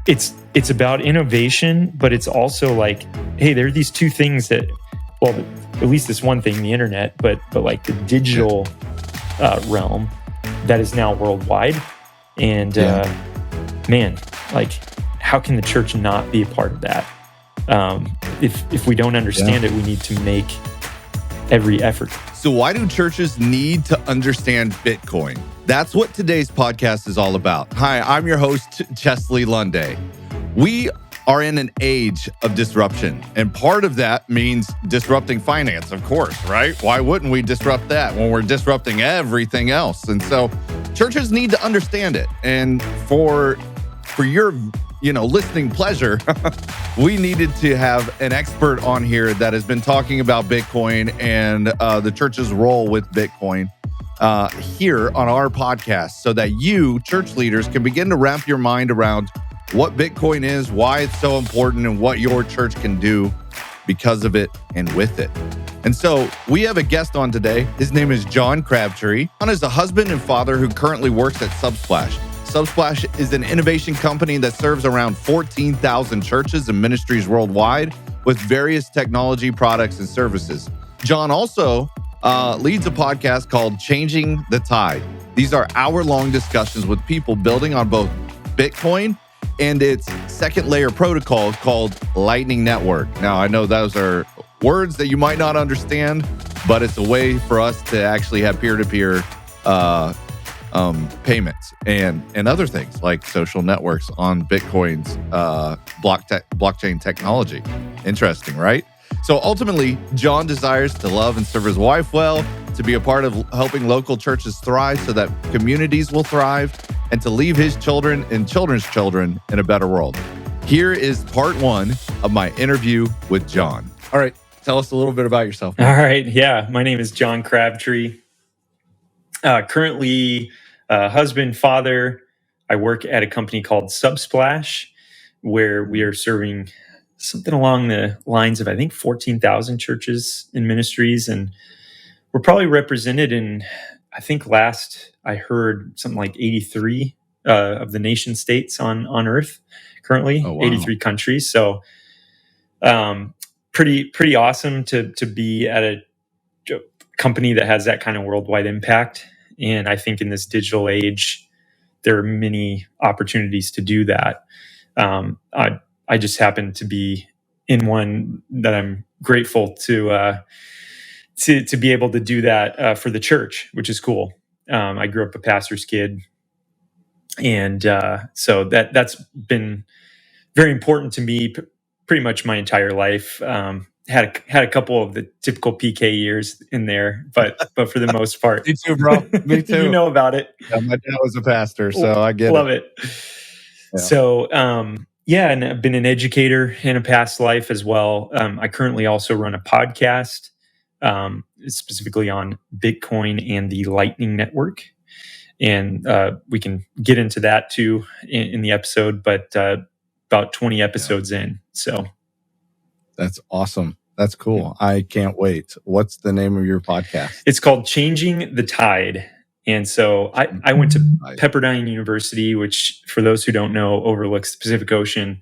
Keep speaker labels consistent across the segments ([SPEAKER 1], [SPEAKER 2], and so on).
[SPEAKER 1] it's about innovation, but it's also like, hey, there are these two things that, well, at least this one thing, the internet, but like the digital realm that is now worldwide. And man, like, how can the church not be a part of that? If we don't understand it, we need to make every effort.
[SPEAKER 2] So why do churches need to understand Bitcoin? That's what today's podcast is all about. Hi, I'm your host, Chesley Lunday. We are in an age of disruption, and part of that means disrupting finance, of course, right? Why wouldn't we disrupt that when we're disrupting everything else? And so churches need to understand it. And for your listening pleasure, we needed to have an expert on here that has been talking about Bitcoin and the church's role with Bitcoin here on our podcast, so that you, church leaders, can begin to wrap your mind around what Bitcoin is, why it's so important, and what your church can do because of it and with it. And so we have a guest on today. His name is Jon Crabtree. Jon is a husband and father who currently works at Subsplash. Subsplash is an innovation company that serves around 14,000 churches and ministries worldwide with various technology products and services. Jon also leads a podcast called Changing the Tide. These are hour-long discussions with people building on both Bitcoin and its second layer protocol called Lightning Network. Now, I know those are words that you might not understand, but it's a way for us to actually have peer-to-peer payments and other things like social networks on Bitcoin's blockchain technology. Interesting, right? So ultimately, Jon desires to love and serve his wife well, to be a part of helping local churches thrive so that communities will thrive, and to leave his children and children's children in a better world. Here is part one of my interview with Jon. All right, tell us a little bit about yourself.
[SPEAKER 1] All right, yeah, my name is Jon Crabtree. Currently, husband, father. I work at a company called Subsplash, where we are serving something along the lines of, I think, 14,000 churches and ministries. And we're probably represented in, I think last I heard, something like 83 of the nation states on Earth currently. Oh, wow. 83 countries. So pretty awesome to be at a company that has that kind of worldwide impact. And I think in this digital age, there are many opportunities to do that. I just happen to be in one that I'm grateful to be able to do that for the church, which is cool. I grew up a pastor's kid, and so that's been very important to me pretty much my entire life. Had a couple of the typical PK years in there, but for the most part,
[SPEAKER 2] me too, bro. Me too.
[SPEAKER 1] You know about it.
[SPEAKER 2] Yeah, my dad was a pastor, so I get
[SPEAKER 1] Love it. Yeah. So, and I've been an educator in a past life as well. I currently also run a podcast, specifically on Bitcoin and the Lightning Network, and we can get into that too in the episode. But about 20 episodes in, so.
[SPEAKER 2] That's awesome. That's cool. I can't wait. What's the name of your podcast?
[SPEAKER 1] It's called Changing the Tide. And so I went to Pepperdine University, which, for those who don't know, overlooks the Pacific Ocean.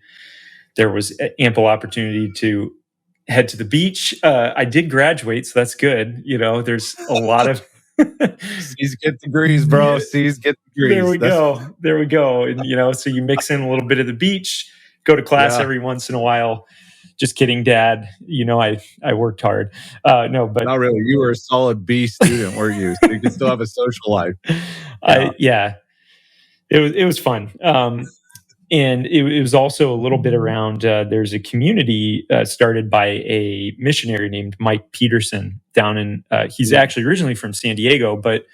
[SPEAKER 1] There was ample opportunity to head to the beach. I did graduate, so that's good. You know, there's a lot of...
[SPEAKER 2] C's get degrees, bro. C's get degrees.
[SPEAKER 1] There we go. And, so you mix in a little bit of the beach, go to class every once in a while. Just kidding, Dad. I worked hard. No, but
[SPEAKER 2] not really. You were a solid B student, weren't you? So you can still have a social life.
[SPEAKER 1] It was fun. And it was also a little bit around. There's a community started by a missionary named Mike Peterson down in. He's actually originally from San Diego, but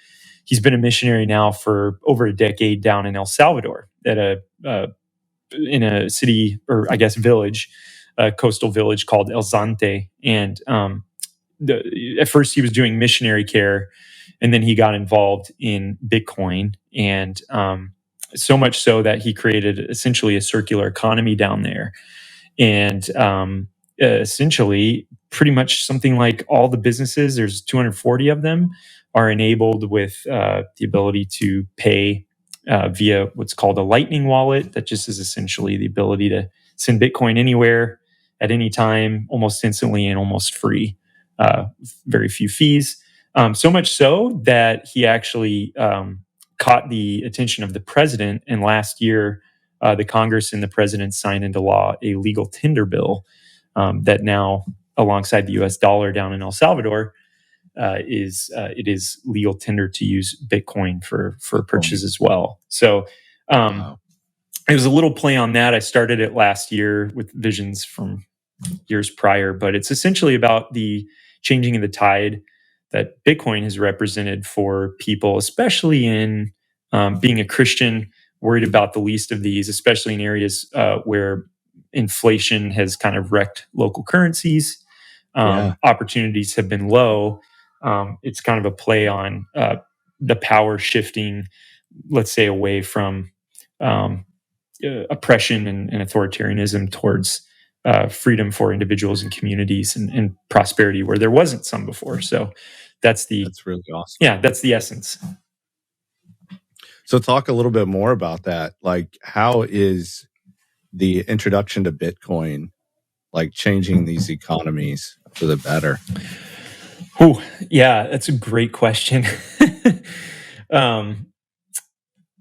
[SPEAKER 1] he's been a missionary now for over a decade down in El Salvador in a city, or I guess village. A coastal village called El Zante. And at first he was doing missionary care, and then he got involved in Bitcoin, and so much so that he created essentially a circular economy down there. And essentially pretty much something like all the businesses, there's 240 of them, are enabled with the ability to pay via what's called a Lightning wallet. That just is essentially the ability to send Bitcoin anywhere at any time, almost instantly and almost free, very few fees. So much so that he actually caught the attention of the president. And last year, the Congress and the president signed into law a legal tender bill that now, alongside the U.S. dollar down in El Salvador, it is legal tender to use Bitcoin for purchase as well. So
[SPEAKER 2] Wow.
[SPEAKER 1] it was a little play on that. I started it last year with visions from years prior, but it's essentially about the changing of the tide that Bitcoin has represented for people, especially in being a Christian, worried about the least of these, especially in areas where inflation has kind of wrecked local currencies.
[SPEAKER 2] Yeah.
[SPEAKER 1] Opportunities have been low. It's kind of a play on the power shifting, let's say, away from oppression and authoritarianism towards freedom for individuals and communities and prosperity where there wasn't some before. So that's
[SPEAKER 2] really awesome.
[SPEAKER 1] that's the essence.
[SPEAKER 2] So talk a little bit more about that. Like, how is the introduction to Bitcoin like changing these economies for the better?
[SPEAKER 1] Oh, yeah, that's a great question.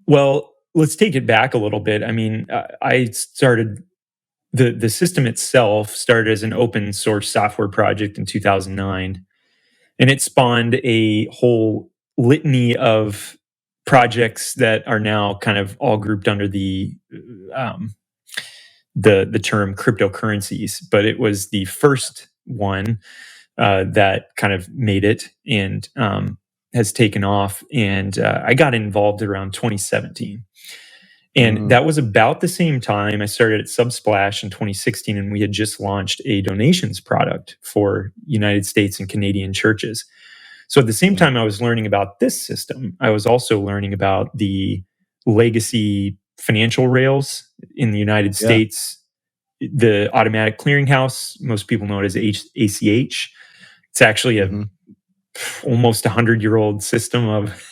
[SPEAKER 1] Well, let's take it back a little bit. I mean, I started the system itself started as an open source software project in 2009, and it spawned a whole litany of projects that are now kind of all grouped under um, the term cryptocurrencies. But it was the first one that kind of made it and has taken off. And I got involved around 2017. And that was about the same time I started at Subsplash in 2016, and we had just launched a donations product for United States and Canadian churches. So at the same time I was learning about this system, I was also learning about the legacy financial rails in the United States, the automatic clearinghouse. Most people know it as ACH. It's actually a almost 100-year-old system of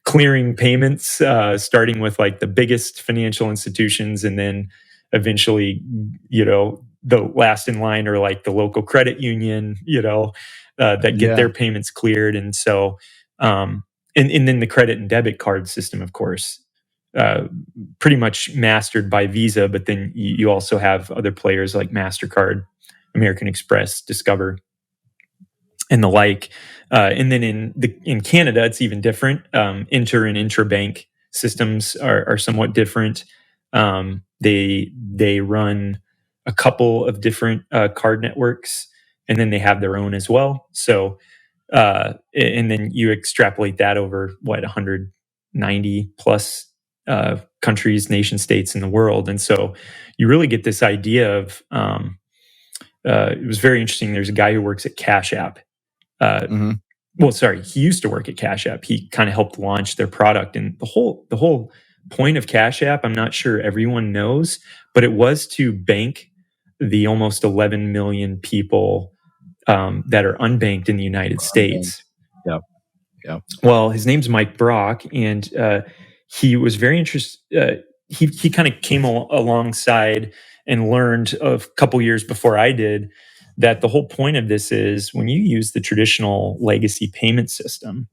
[SPEAKER 1] clearing payments, starting with like the biggest financial institutions, and then eventually, the last in line are like the local credit union, that get their payments cleared. And so, and then the credit and debit card system, of course, pretty much mastered by Visa. But then you also have other players like MasterCard, American Express, Discover, and the like. And then in Canada, it's even different. Inter and intrabank systems are somewhat different. They run a couple of different card networks, and then they have their own as well. So, and then you extrapolate that over 190 plus countries, nation states in the world, and so you really get this idea of. It was very interesting. There's a guy who works at Cash App. Well, sorry, he used to work at Cash App. He kind of helped launch their product, and the whole point of Cash App, I'm not sure everyone knows, but it was to bank the almost 11 million people that are unbanked in the United States.
[SPEAKER 2] Yep.
[SPEAKER 1] Well, his name's Mike Brock, and he was very interested. He kind of came alongside and learned a couple years before I did that the whole point of this is when you use the traditional legacy payment system,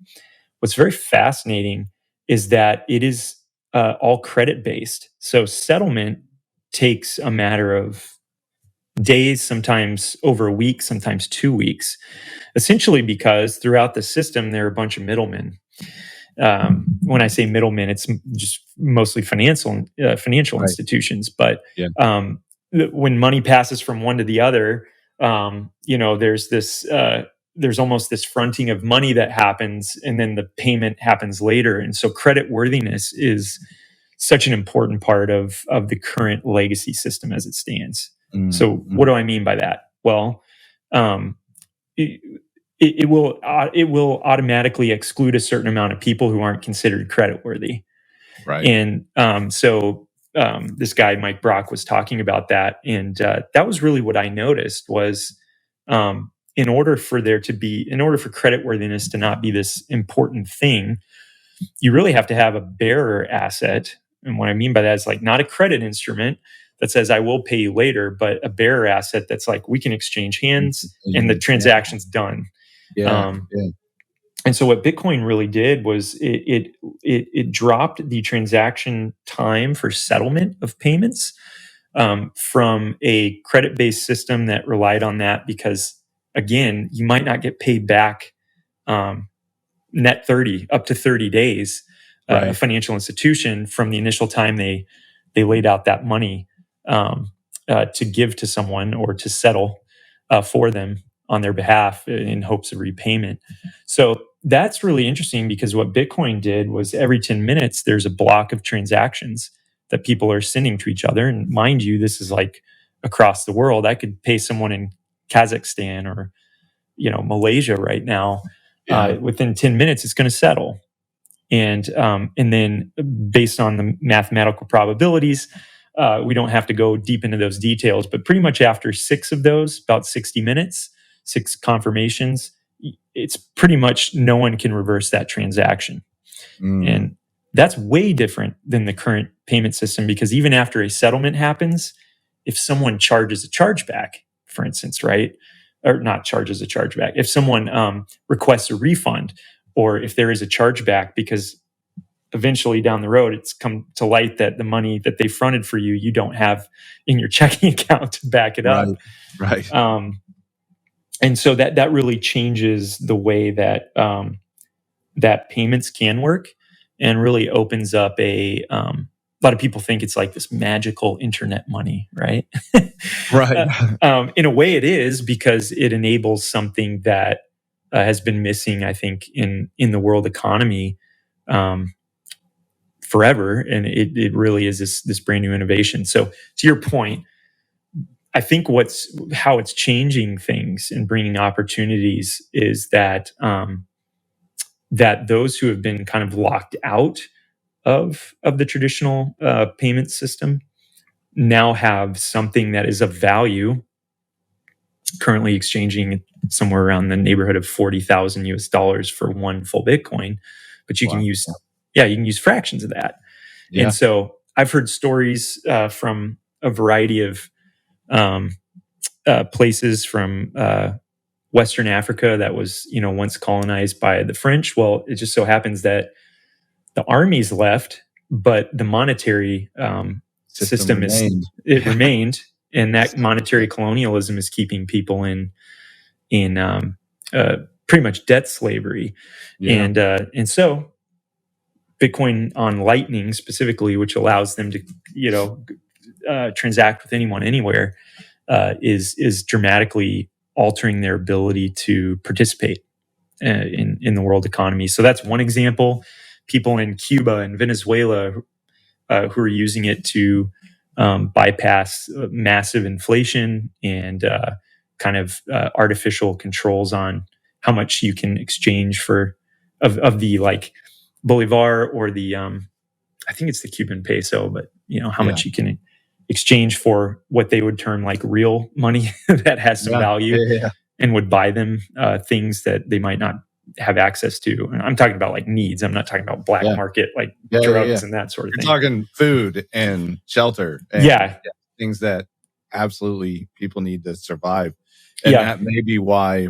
[SPEAKER 1] what's very fascinating is that it is all credit based. So settlement takes a matter of days, sometimes over a week, sometimes 2 weeks, essentially because throughout the system, there are a bunch of middlemen. When I say middlemen, it's just mostly financial institutions. But when money passes from one to the other, there's almost this fronting of money that happens, and then the payment happens later. And so credit worthiness is such an important part of the current legacy system as it stands. So what do I mean by that? Well, it will automatically exclude a certain amount of people who aren't considered creditworthy.
[SPEAKER 2] Right.
[SPEAKER 1] And so this guy, Mike Brock, was talking about that. And that was really what I noticed was in order for creditworthiness to not be this important thing, you really have to have a bearer asset. And what I mean by that is like not a credit instrument that says I will pay you later, but a bearer asset that's like we can exchange hands and the transaction's done.
[SPEAKER 2] Yeah.
[SPEAKER 1] And so what Bitcoin really did was it dropped the transaction time for settlement of payments from a credit-based system that relied on that because, again, you might not get paid back net 30 up to 30 days. A financial institution from the initial time they laid out that money to give to someone or to settle for them on their behalf in hopes of repayment. So that's really interesting because what Bitcoin did was every 10 minutes there's a block of transactions that people are sending to each other. And mind you, this is like across the world. I could pay someone in Kazakhstan or Malaysia right now. Within 10 minutes, it's going to settle. And then based on the mathematical probabilities, we don't have to go deep into those details, but pretty much after 6 of those, about 60 minutes, 6 confirmations, it's pretty much no one can reverse that transaction. And that's way different than the current payment system because even after a settlement happens, if someone charges a chargeback, for instance, right? Or not charges a chargeback, if someone requests a refund, or if there is a chargeback because eventually down the road it's come to light that the money that they fronted for you, you don't have in your checking account to back it up.
[SPEAKER 2] Right.
[SPEAKER 1] And so that really changes the way that that payments can work and really opens up a lot of people think it's like this magical internet money, right?
[SPEAKER 2] Right.
[SPEAKER 1] In a way it is because it enables something that has been missing, I think, in the world economy forever. And it really is this brand new innovation. So to your point, I think how it's changing things and bringing opportunities is that that those who have been kind of locked out of the traditional payment system now have something that is of value, currently exchanging somewhere around the neighborhood of 40,000 US dollars for one full Bitcoin, but you can use fractions of that. And so I've heard stories from a variety of places from Western Africa that was once colonized by the French. Well, it just so happens that the armies left, but the monetary system remained, and that monetary colonialism is keeping people in pretty much debt slavery. And so Bitcoin on Lightning specifically, which allows them to transact with anyone anywhere, is dramatically altering their ability to participate in the world economy. So that's one example. People in Cuba and Venezuela who are using it to bypass massive inflation and kind of artificial controls on how much you can exchange of the like Bolivar or the I think it's the Cuban peso, but how much you can exchange for what they would term like real money that has some value and would buy them things that they might not have access to. And I'm talking about like needs. I'm not talking about black market like drugs and that sort of thing.
[SPEAKER 2] You're talking food and shelter and things that absolutely people need to survive. And that may be why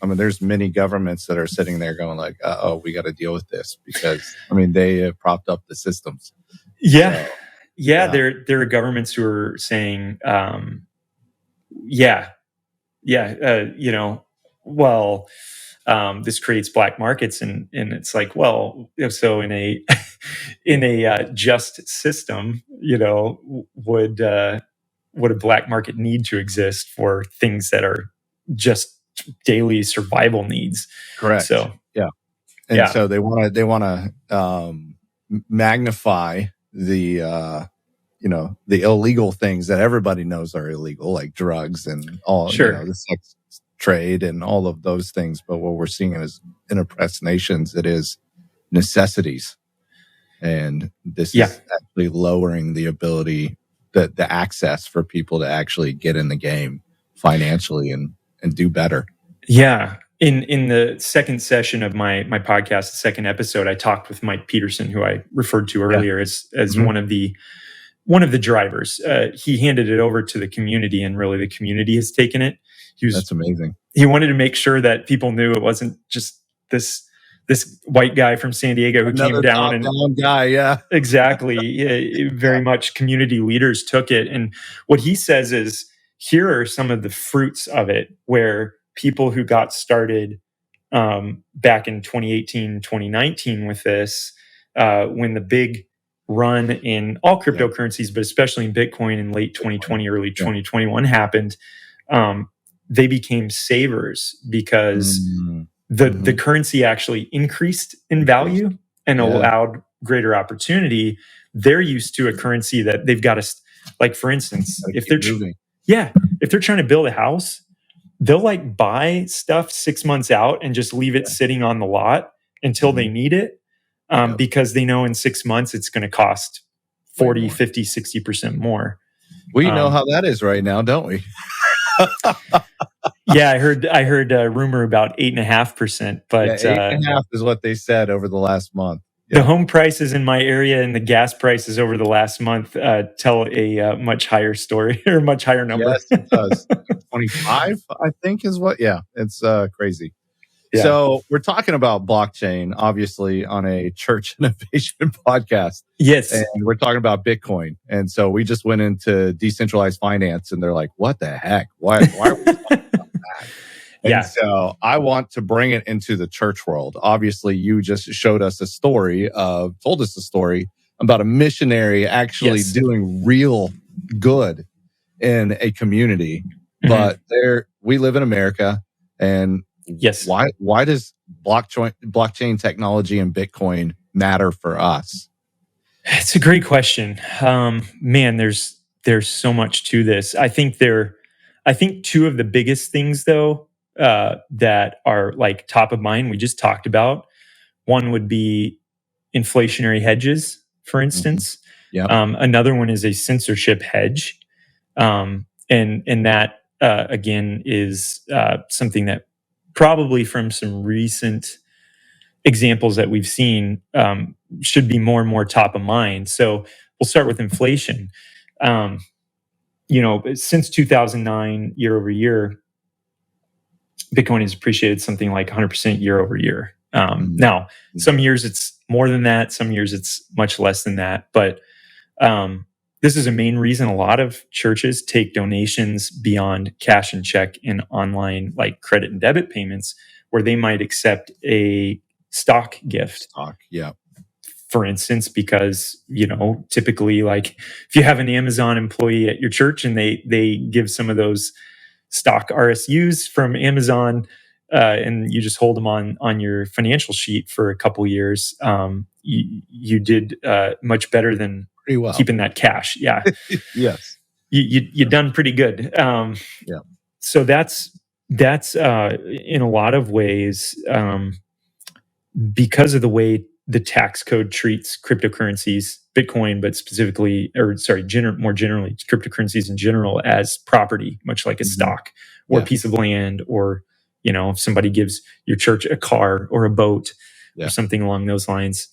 [SPEAKER 2] there's many governments that are sitting there going like, we got to deal with this because, they have propped up the systems.
[SPEAKER 1] There are governments who are saying, this creates black markets, and it's like, well, so in a in a just system, would a black market need to exist for things that are just daily survival needs?
[SPEAKER 2] Correct.
[SPEAKER 1] So
[SPEAKER 2] so they want to magnify the the illegal things that everybody knows are illegal, like drugs and all the sex trade and all of those things. But what we're seeing is in oppressed nations, it is necessities. And this is actually lowering the ability, the access for people to actually get in the game financially and do better.
[SPEAKER 1] Yeah. in the second session of my podcast, the second episode, I talked with Mike Peterson, who I referred to earlier as one of the drivers. He handed it over to the community, and really the community has taken it.
[SPEAKER 2] That's amazing.
[SPEAKER 1] He wanted to make sure that people knew it wasn't just this white guy from San Diego who came down and
[SPEAKER 2] guy. Yeah,
[SPEAKER 1] exactly. Very much community leaders took it. And what he says is, here are some of the fruits of it, where people who got started back in 2018, 2019 with this, when the big run in all cryptocurrencies, but especially in Bitcoin in late 2020, early 2021 happened, they became savers because the currency actually increased in value and allowed greater opportunity. They're used to a currency that they've got to, like, for instance, if they're trying to build a house, they'll like buy stuff 6 months out and just leave it sitting on the lot until they need it, because they know in 6 months it's going to cost 40, 50, 60% more.
[SPEAKER 2] We know how that is right now, don't we?
[SPEAKER 1] Yeah, I heard a rumor about 8.5%, but
[SPEAKER 2] 8.5 is what they said over the last month.
[SPEAKER 1] The home prices in my area and the gas prices over the last month tell a much higher story, or much higher number.
[SPEAKER 2] Yes, it does. 25, I think, is what. Yeah, it's crazy. Yeah. So we're talking about blockchain, obviously, on a church innovation podcast.
[SPEAKER 1] Yes.
[SPEAKER 2] And we're talking about Bitcoin. And so we just went into decentralized finance, and they're like, what the heck? Why are we talking about that? And so I want to bring it into the church world. Obviously, you just told us a story about a missionary actually doing real good in a community. But we live in America, and why does blockchain technology and Bitcoin matter for us?
[SPEAKER 1] It's a great question. Man, there's so much to this. I think two of the biggest things, though, that are like top of mind, we just talked about. One would be inflationary hedges, for instance. Another one is a censorship hedge, and that again is something that probably from some recent examples that we've seen should be more and more top of mind. So we'll start with inflation. Since 2009, year over year, Bitcoin has appreciated something like 100% year over year. Now, some years it's more than that, some years it's much less than that. But this is a main reason a lot of churches take donations beyond cash and check and online, like credit and debit payments, where they might accept a stock gift. For instance, because, typically, like, if you have an Amazon employee at your church and they give some of those stock RSUs from Amazon, and you just hold them on your financial sheet for a couple years, you did much better than
[SPEAKER 2] pretty well
[SPEAKER 1] keeping that cash. Yeah.
[SPEAKER 2] Yes.
[SPEAKER 1] You done pretty good. So that's in a lot of ways, because of the way the tax code treats cryptocurrencies, Bitcoin, but specifically, more generally, cryptocurrencies in general as property, much like a stock or a piece of land, or, if somebody gives your church a car or a boat or something along those lines,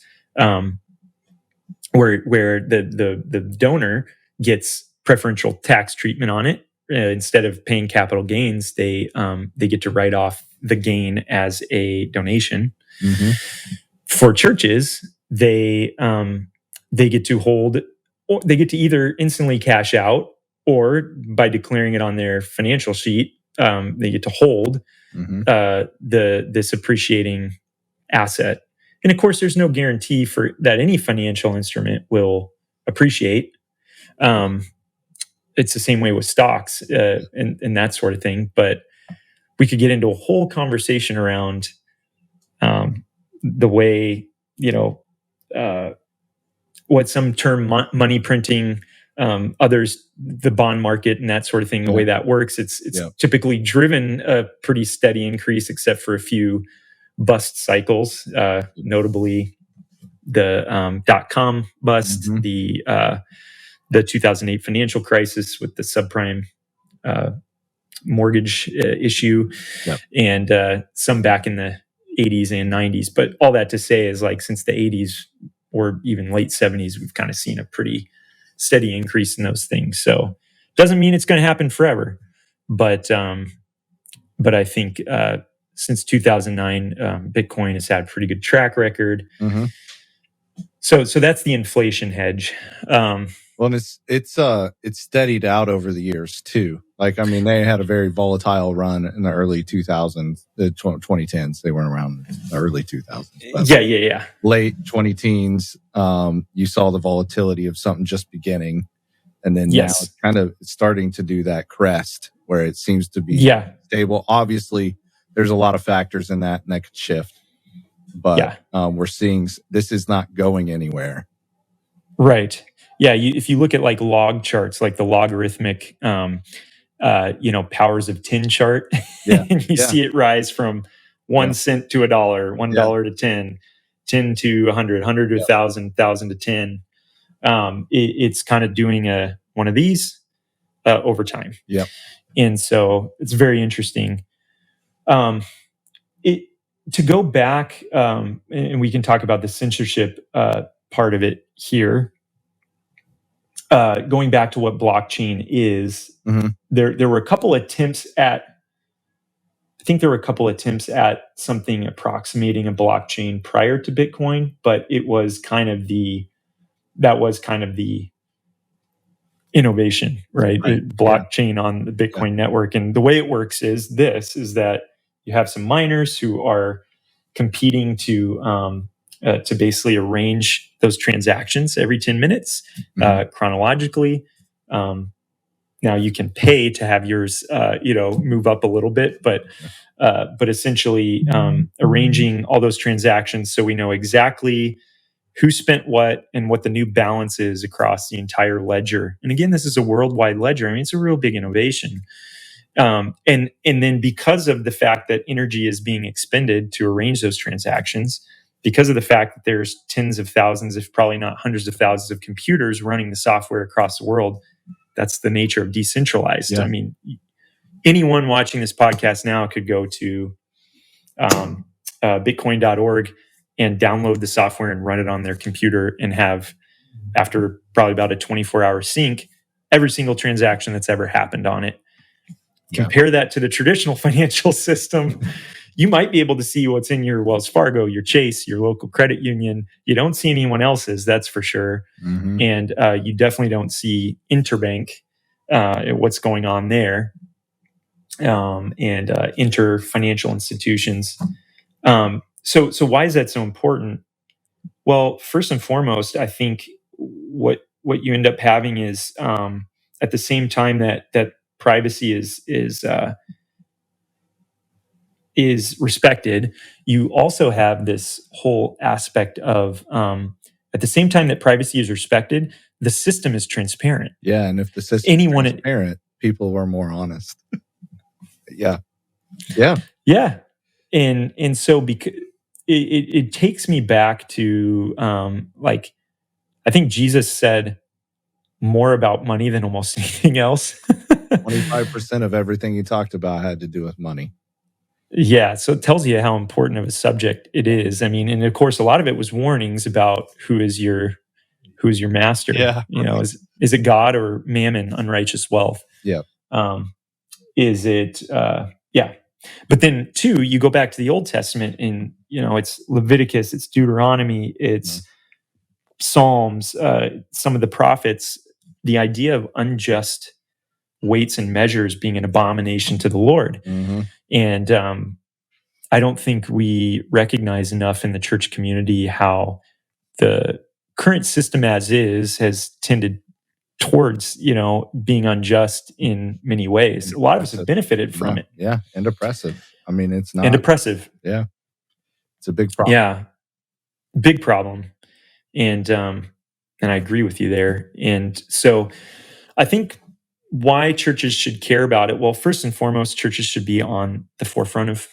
[SPEAKER 1] where the donor gets preferential tax treatment on it. Instead of paying capital gains, they get to write off the gain as a donation. For churches, they get to hold, or they get to either instantly cash out, or by declaring it on their financial sheet, they get to hold this appreciating asset. And of course, there's no guarantee for that any financial instrument will appreciate. It's the same way with stocks and that sort of thing. But we could get into a whole conversation around the way, what some term money printing, others the bond market and that sort of thing, the way that works. It's typically driven a pretty steady increase, except for a few bust cycles, notably the .com bust, the 2008 financial crisis with the subprime mortgage issue,
[SPEAKER 2] Yep.
[SPEAKER 1] and some back in the 80s and 90s. But all that to say is, like, since the 80s or even late 70s, we've kind of seen a pretty steady increase in those things. So doesn't mean it's going to happen forever, but I think since 2009, Bitcoin has had a pretty good track record.
[SPEAKER 2] Mm-hmm.
[SPEAKER 1] So that's the inflation hedge.
[SPEAKER 2] Well, and it's steadied out over the years too. Like, I mean, they had a very volatile run in the early 2000s, the 2010s. They weren't around in the early 2000s. But
[SPEAKER 1] Yeah.
[SPEAKER 2] Late 2010s, you saw the volatility of something just beginning, and then now it's kind of starting to do that crest where it seems to be stable. Obviously, there's a lot of factors in that, and that could shift. But we're seeing this is not going anywhere.
[SPEAKER 1] Right. Yeah. If you look at like log charts, like the logarithmic, powers of 10 chart, and you see it rise from 1 cent to $1, $1 to 10, 10 to 100, 100 to 1,000, 1,000 to 10. It's kind of doing one of these over time.
[SPEAKER 2] Yep.
[SPEAKER 1] And so it's very interesting. To go back, and we can talk about the censorship part of it here. Going back to what blockchain is, there were a couple attempts at, I think there were a couple attempts at something approximating a blockchain prior to Bitcoin, but it was kind of the innovation, right? Blockchain on the Bitcoin network. And the way it works is that you have some miners who are competing to basically arrange those transactions every 10 minutes chronologically. Now you can pay to have yours, move up a little bit, but essentially arranging all those transactions so we know exactly who spent what and what the new balance is across the entire ledger. And again, this is a worldwide ledger. I mean, it's a real big innovation. And then because of the fact that energy is being expended to arrange those transactions, because of the fact that there's tens of thousands, if probably not hundreds of thousands of computers running the software across the world, that's the nature of decentralized. Yeah. I mean, anyone watching this podcast now could go to bitcoin.org and download the software and run it on their computer and have, after probably about a 24-hour sync, every single transaction that's ever happened on it. Compare that to the traditional financial system. You might be able to see what's in your Wells Fargo, your Chase, your local credit union. You don't see anyone else's, that's for sure. And you definitely don't see interbank, what's going on there, and inter-financial institutions. So why is that so important? Well, first and foremost, I think what you end up having is, at the same time that privacy is respected, you also have this whole aspect of, at the same time that privacy is respected, the system is transparent.
[SPEAKER 2] Yeah, and if the system is transparent, people were more honest. Yeah.
[SPEAKER 1] And so because it takes me back to I think Jesus said more about money than almost anything else.
[SPEAKER 2] 25% of everything he talked about had to do with money.
[SPEAKER 1] Yeah, so it tells you how important of a subject it is. I mean, and of course, a lot of it was warnings about who is your master.
[SPEAKER 2] Yeah,
[SPEAKER 1] is it God or mammon, unrighteous wealth?
[SPEAKER 2] Yeah.
[SPEAKER 1] Is it? But then too, you go back to the Old Testament, and it's Leviticus, it's Deuteronomy, it's Psalms, some of the prophets. The idea of unjust weights and measures being an abomination to the Lord. And I don't think we recognize enough in the church community how the current system as is has tended towards, being unjust in many ways. A lot of us have benefited from it.
[SPEAKER 2] Yeah, and oppressive. I mean, it's not...
[SPEAKER 1] And oppressive.
[SPEAKER 2] Yeah. It's a big problem.
[SPEAKER 1] Yeah. Big problem. And I agree with you there. And so I think why churches should care about it. Well, first and foremost, churches should be on the forefront of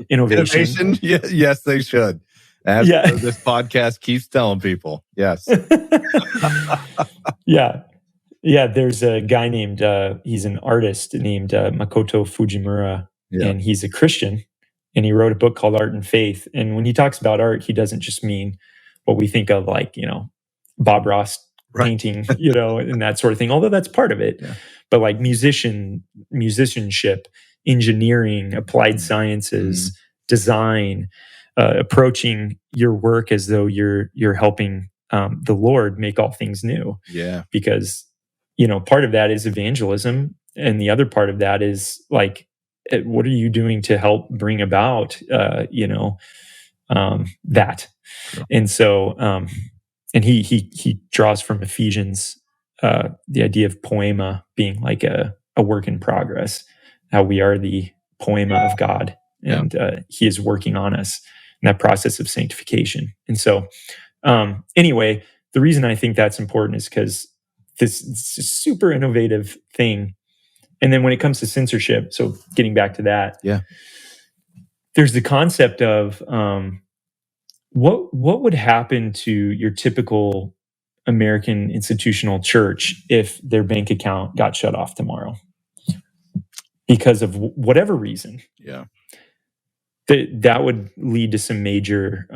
[SPEAKER 1] innovation.
[SPEAKER 2] Yes, they should. As this podcast keeps telling people. Yes.
[SPEAKER 1] Yeah. Yeah, there's a guy named he's an artist named Makoto Fujimura,
[SPEAKER 2] Yeah.
[SPEAKER 1] and he's a Christian, and he wrote a book called Art and Faith. And when he talks about art, he doesn't just mean what we think of, like, Bob Ross
[SPEAKER 2] Right.
[SPEAKER 1] painting, and that sort of thing. Although that's part of it,
[SPEAKER 2] Yeah.
[SPEAKER 1] but like musicianship, engineering, applied sciences, design, approaching your work as though you're helping the Lord make all things new.
[SPEAKER 2] Yeah.
[SPEAKER 1] Because part of that is evangelism, and the other part of that is like, what are you doing to help bring about that?
[SPEAKER 2] Sure.
[SPEAKER 1] And so and he draws from Ephesians, the idea of poema being like a work in progress, how we are the poema of God, and he is working on us in that process of sanctification. And so anyway, the reason I think that's important is because this is a super innovative thing. And then when it comes to censorship, so getting back to that, there's the concept of what would happen to your typical American institutional church if their bank account got shut off tomorrow because of whatever reason.
[SPEAKER 2] Yeah.
[SPEAKER 1] That would lead to some major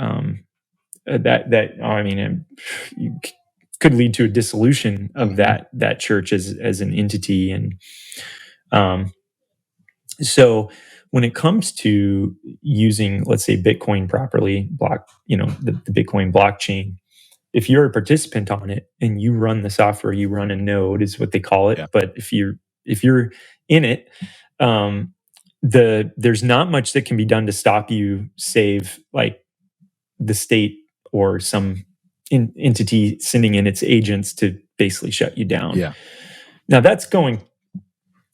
[SPEAKER 1] you could lead to a dissolution of that church as an entity. And so when it comes to using, let's say, Bitcoin properly, the Bitcoin blockchain, if you're a participant on it and you run the software, you run a node is what they call it.
[SPEAKER 2] Yeah.
[SPEAKER 1] But if you're in it, there's not much that can be done to stop you, save like the state or some entity sending in its agents to basically shut you down.
[SPEAKER 2] Yeah.
[SPEAKER 1] Now that's going,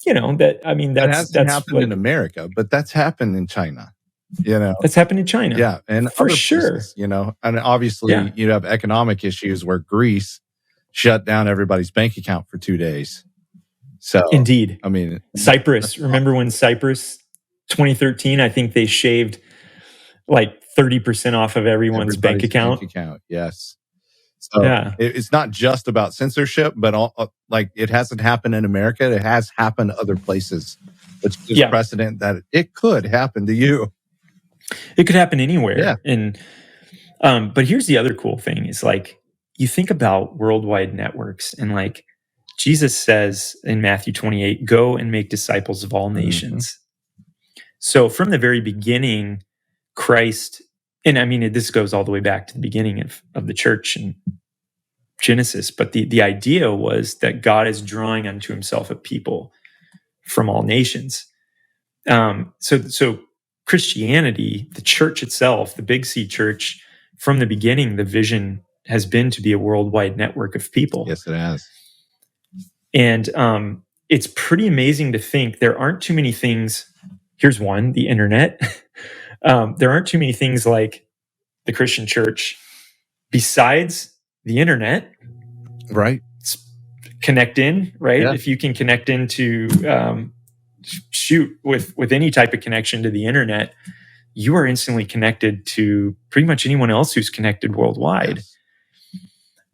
[SPEAKER 1] that
[SPEAKER 2] hasn't happened
[SPEAKER 1] like,
[SPEAKER 2] in America, but that's happened in China.
[SPEAKER 1] That's happened in China.
[SPEAKER 2] Yeah, and
[SPEAKER 1] for
[SPEAKER 2] other
[SPEAKER 1] sure.
[SPEAKER 2] Places, and obviously you have economic issues where Greece shut down everybody's bank account for 2 days. So
[SPEAKER 1] indeed,
[SPEAKER 2] I mean,
[SPEAKER 1] Cyprus. Remember when Cyprus, 2013? I think they shaved like 30% off of everyone's bank account.
[SPEAKER 2] Yes. So it's not just about censorship, but like it hasn't happened in America. It has happened other places, which gives precedent that it could happen to you.
[SPEAKER 1] It could happen anywhere.
[SPEAKER 2] Yeah.
[SPEAKER 1] And but here's the other cool thing is, like, you think about worldwide networks, and like Jesus says in Matthew 28, go and make disciples of all nations. So from the very beginning, Christ, and I mean, this goes all the way back to the beginning of the church in Genesis, but the idea was that God is drawing unto himself a people from all nations. So Christianity, the church itself, the Big C church, from the beginning, the vision has been to be a worldwide network of people.
[SPEAKER 2] Yes, it has.
[SPEAKER 1] And it's pretty amazing to think there aren't too many things. Here's one, the internet. There aren't too many things like the Christian church besides the internet.
[SPEAKER 2] Right.
[SPEAKER 1] Connect in, right?
[SPEAKER 2] Yeah.
[SPEAKER 1] If you can connect into, with any type of connection to the internet, you are instantly connected to pretty much anyone else who's connected worldwide.
[SPEAKER 2] Yes.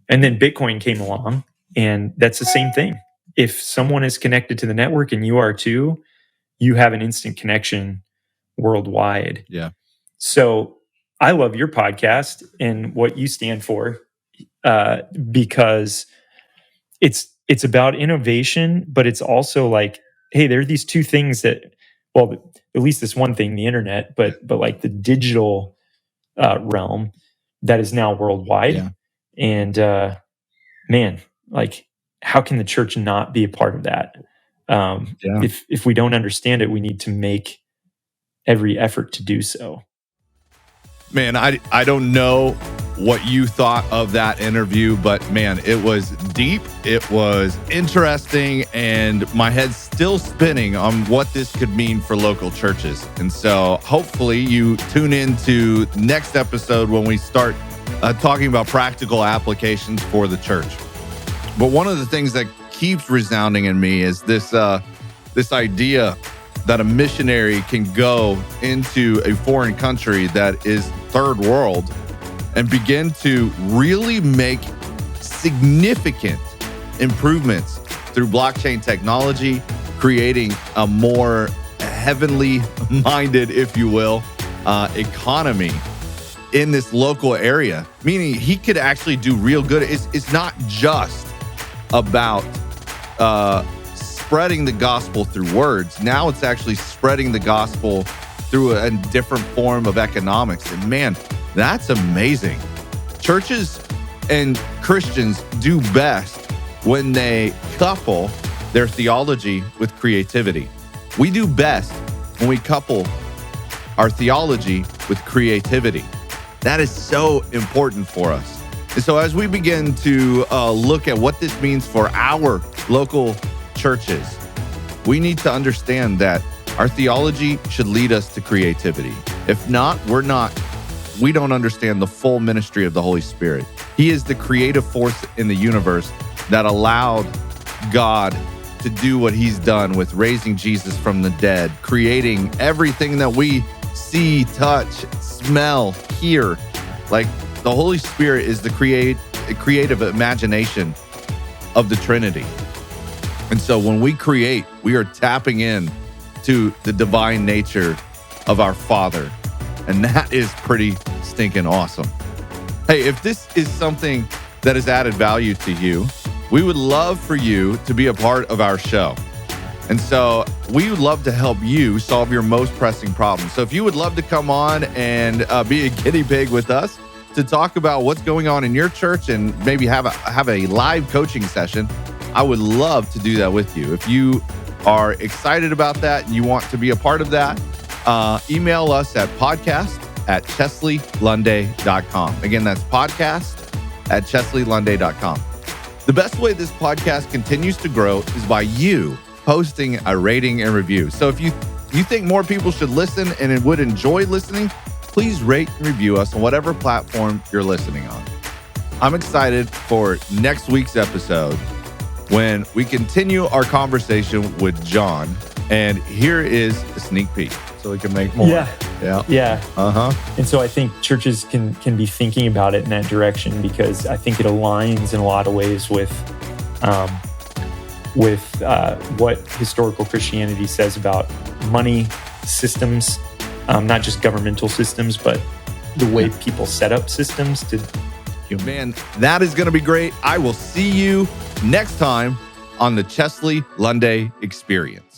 [SPEAKER 1] And then Bitcoin came along, and that's the same thing. If someone is connected to the network and you are too, you have an instant connection worldwide.
[SPEAKER 2] Yeah.
[SPEAKER 1] So I love your podcast and what you stand for, because it's about innovation, but it's also like, hey, there are these two things that, well, at least this one thing, the internet, but like the digital realm that is now worldwide.
[SPEAKER 2] Yeah.
[SPEAKER 1] And man, like, how can the church not be a part of that? If we don't understand it, we need to make every effort to do so.
[SPEAKER 2] Man, I don't know what you thought of that interview, but man, it was deep, it was interesting, and my head's still spinning on what this could mean for local churches. And so hopefully you tune into next episode when we start talking about practical applications for the church. But one of the things that keeps resounding in me is this idea that a missionary can go into a foreign country that is third world and begin to really make significant improvements through blockchain technology, creating a more heavenly minded, if you will, economy in this local area, meaning he could actually do real good. It's not just about spreading the gospel through words. Now it's actually spreading the gospel through a different form of economics. And man, that's amazing. Churches and Christians do best when they couple their theology with creativity. We do best when we couple our theology with creativity. That is so important for us. And so as we begin to look at what this means for our local churches, we need to understand that our theology should lead us to creativity. If not, we don't understand the full ministry of the Holy Spirit. He is the creative force in the universe that allowed God to do what he's done with raising Jesus from the dead, creating everything that we see, touch, smell, hear. Like the Holy Spirit is the creative imagination of the Trinity. And so when we create, we are tapping in to the divine nature of our Father. And that is pretty stinking awesome. Hey, if this is something that has added value to you, we would love for you to be a part of our show. And so we would love to help you solve your most pressing problems. So if you would love to come on and be a guinea pig with us to talk about what's going on in your church and maybe have a live coaching session, I would love to do that with you. If you are excited about that and you want to be a part of that, email us at podcast@chesleyLunday.com. Again, that's podcast@chesleyLunday.com. The best way this podcast continues to grow is by you posting a rating and review. So if you think more people should listen and would enjoy listening, please rate and review us on whatever platform you're listening on. I'm excited for next week's episode when we continue our conversation with Jon. And here is a sneak peek so we can make more.
[SPEAKER 1] Yeah.
[SPEAKER 2] Uh-huh.
[SPEAKER 1] And so I think churches can be thinking about it in that direction, because I think it aligns in a lot of ways with what historical Christianity says about money systems, not just governmental systems, but the way people set up systems to.
[SPEAKER 2] Man, that is going to be great. I will see you next time on the Chesley Lunday Experience.